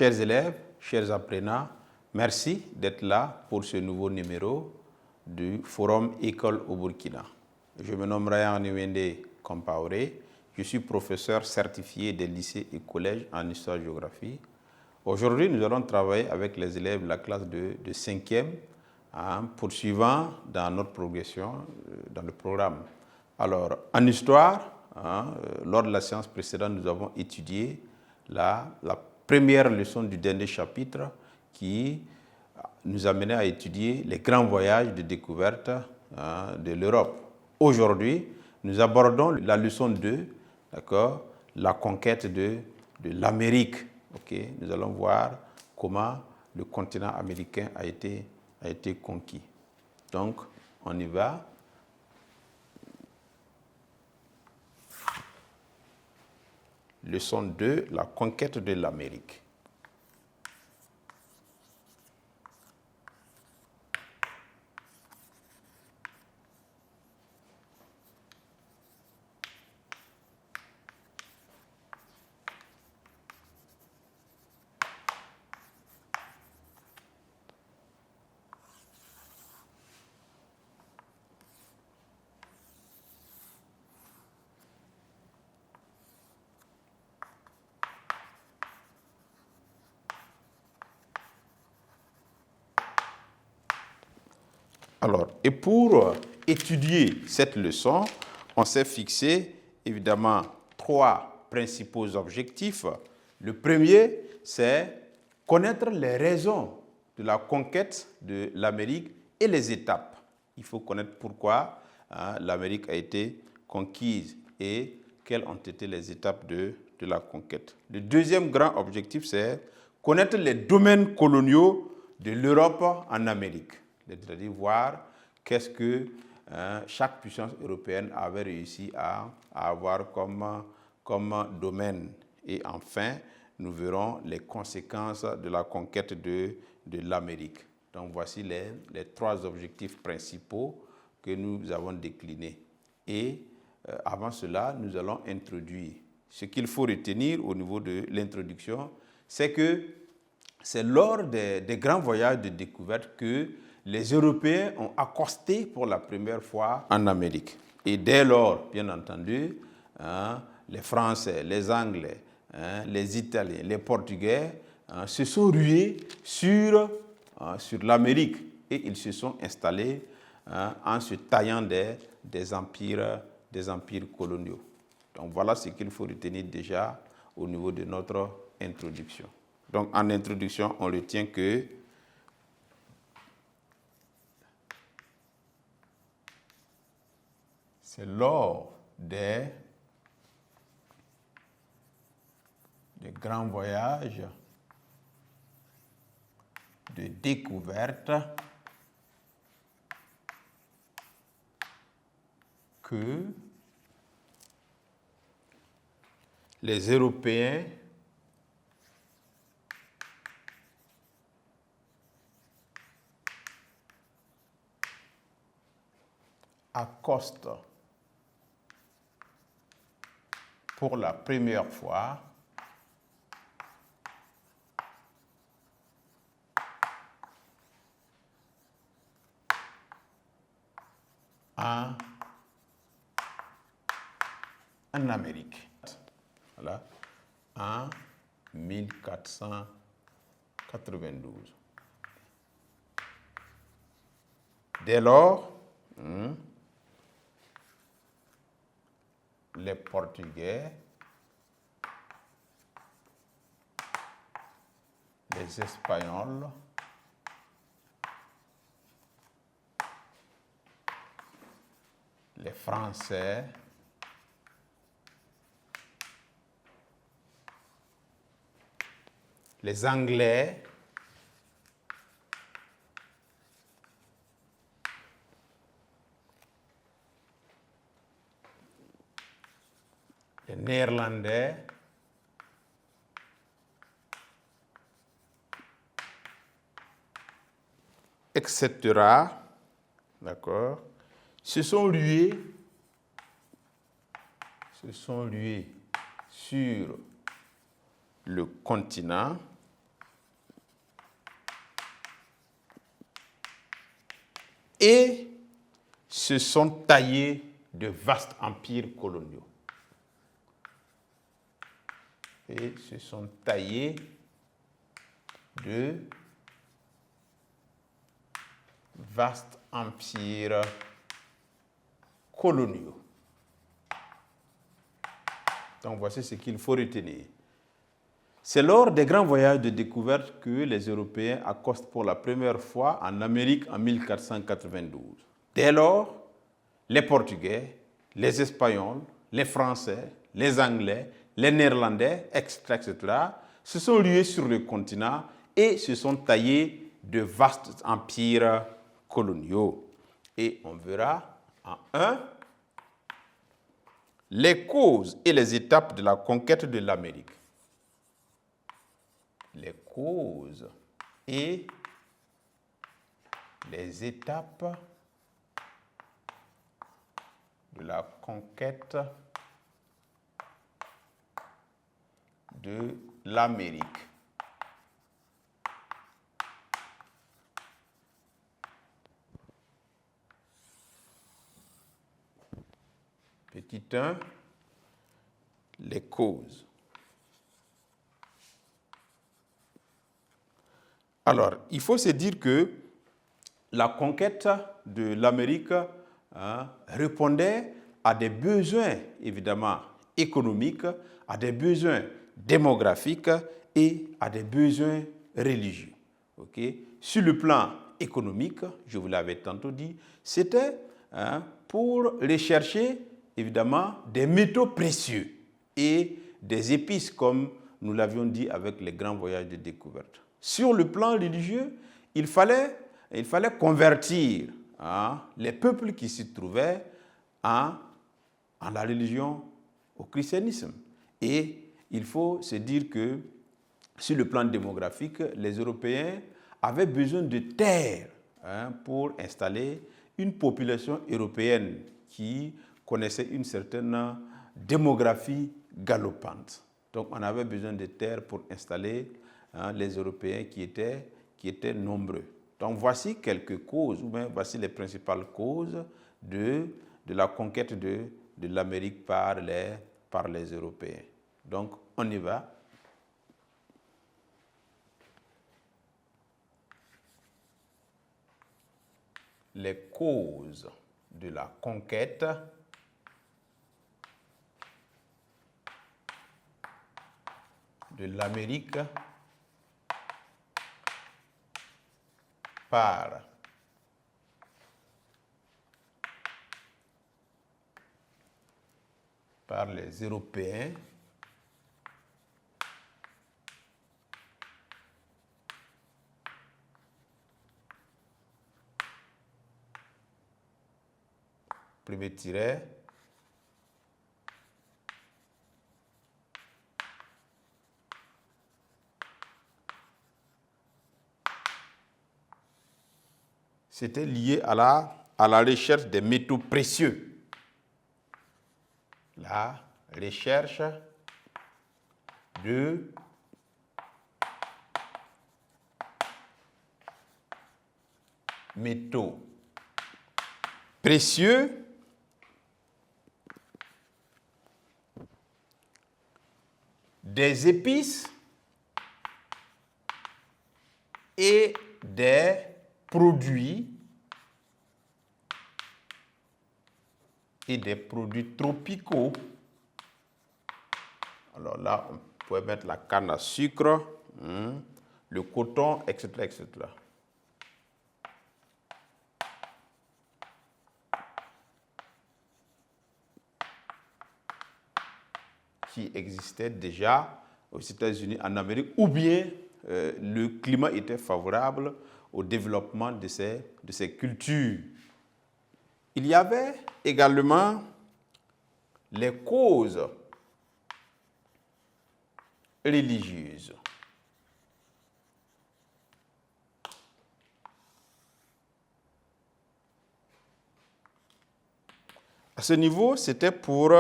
Chers élèves, chers apprenants, merci d'être là pour ce nouveau numéro du Forum École au Burkina. Je me nomme Ryan Niwende Compaoré, je suis professeur certifié des lycées et collèges en histoire-géographie. Aujourd'hui, nous allons travailler avec les élèves de la classe de 5e, poursuivant dans notre progression dans le programme. Alors, en histoire, lors de la séance précédente, nous avons étudié la première leçon du dernier chapitre qui nous amenait à étudier les grands voyages de découverte de l'Europe. Aujourd'hui, nous abordons la leçon 2, d'accord, la conquête de l'Amérique. Okay? Nous allons voir comment le continent américain a été conquis. Donc, on y va. Leçon 2, la conquête de l'Amérique. Alors, et pour étudier cette leçon, on s'est fixé évidemment 3 principaux objectifs. Le premier, c'est connaître les raisons de la conquête de l'Amérique et les étapes. Il faut connaître pourquoi l'Amérique a été conquise et quelles ont été les étapes de la conquête. Le deuxième grand objectif, c'est connaître les domaines coloniaux de l'Europe en Amérique. C'est-à-dire voir qu'est-ce que chaque puissance européenne avait réussi à avoir comme domaine. Et enfin, nous verrons les conséquences de la conquête de l'Amérique. Donc voici les 3 objectifs principaux que nous avons déclinés. Et avant cela, nous allons introduire. Ce qu'il faut retenir au niveau de l'introduction, c'est que c'est lors des grands voyages de découverte que les Européens ont accosté pour la première fois en Amérique. Et dès lors, bien entendu, les Français, les Anglais, les Italiens, les Portugais se sont rués sur l'Amérique et ils se sont installés en se taillant des empires coloniaux. Donc voilà ce qu'il faut retenir déjà au niveau de notre introduction. Donc en introduction, on retient que c'est lors des grands voyages de découverte que les Européens accostent pour la première fois en Amérique. Voilà, en 1492. Dès lors, les Portugais, les Espagnols, les Français, les Anglais, les Néerlandais, etc., d'accord, se sont rués sur le continent et se sont taillés de vastes empires coloniaux. Et se sont taillés de vastes empires coloniaux. Donc voici ce qu'il faut retenir. C'est lors des grands voyages de découverte que les Européens accostent pour la première fois en Amérique en 1492. Dès lors, les Portugais, les Espagnols, les Français, les Anglais, les Néerlandais, etc., se sont rués sur le continent et se sont taillés de vastes empires coloniaux. Et on verra en un les causes et les étapes de la conquête de l'Amérique. Les causes et les étapes de la conquête de l'Amérique. Petit 1, les causes. Alors, il faut se dire que la conquête de l'Amérique répondait à des besoins, évidemment, économiques, à des besoins démographiques et à des besoins religieux. Okay? Sur le plan économique, je vous l'avais tantôt dit, c'était pour rechercher, évidemment, des métaux précieux et des épices, comme nous l'avions dit avec les grands voyages de découverte. Sur le plan religieux, il fallait convertir les peuples qui s'y trouvaient en la religion, au christianisme. Et il faut se dire que sur le plan démographique, les Européens avaient besoin de terres pour installer une population européenne qui connaissait une certaine démographie galopante. Donc on avait besoin de terres pour installer les Européens qui étaient nombreux. Donc voici quelques causes, ou bien voici les principales causes de la conquête de l'Amérique par les Européens. Donc on y va. Les causes de la conquête de l'Amérique par les Européens premier tiret c'était lié à la recherche des métaux précieux. La recherche de métaux précieux des épices et des produits tropicaux. Alors là, on pourrait mettre la canne à sucre, le coton, etc., etc. Qui existait déjà aux États-Unis, en Amérique, ou bien le climat était favorable au développement de ces cultures. Il y avait également les causes religieuses. À ce niveau, c'était pour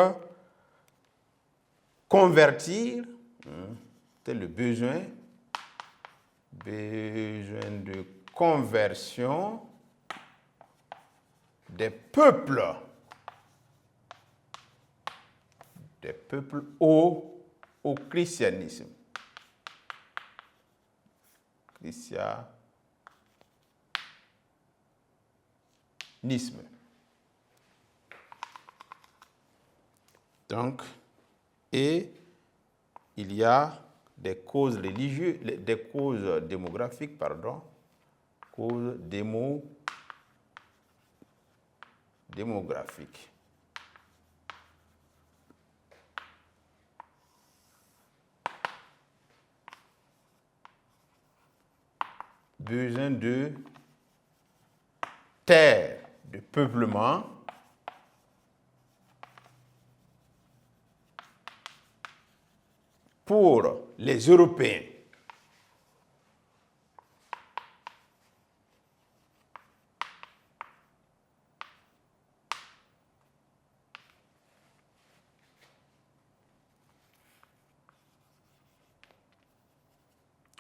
convertir, c'était le besoin de conversion des peuples au christianisme. Donc, et il y a des causes religieuses, des causes démographiques, pardon, causes démographiques. Besoin de terres, de peuplement, pour les Européens.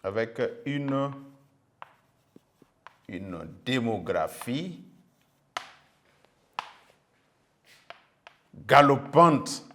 Avec une démographie galopante